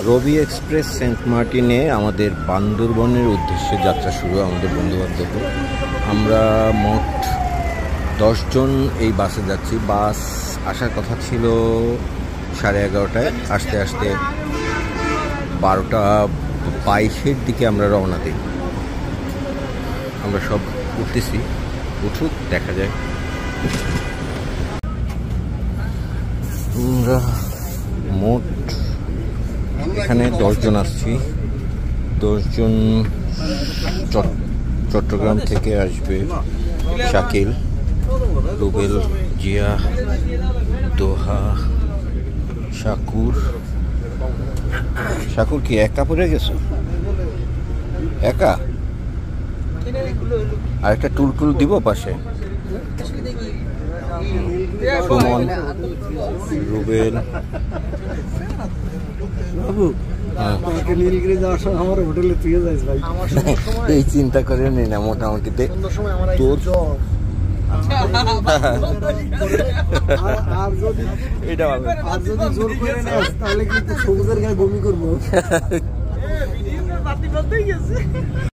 রবি express Saint মার্টিনে আমাদের বান্দরবনের উদ্দেশ্যে যাত্রা শুরু। আমাদের বন্ধুবান্ধব আমরা মোট 10 জন এই বাসে যাচ্ছি। বাস আসার কথা ছিল 11:30টায়, আসতে আসতে 12:22-এর দিকে আমরা রওনা দিই। আমরা সব উঠতেছি, উঠুক দেখা যায়। আমরা মোট এখানে 10 জন আসছি। 10 জন চট্টগ্রাম থেকে আসবে। শাকিল, রুবেল, জিয়া, দোহা, শাকুর কি একা পড়ে গেছো? একা? আর একটা টুলটুল দিব পাশে। সুমন, রুবেল, এই চিন্তা করে নি না, মোটামুটি তোর এটা জোর করে তাহলে কিন্তু সবুজের গায়ে বমি করবো।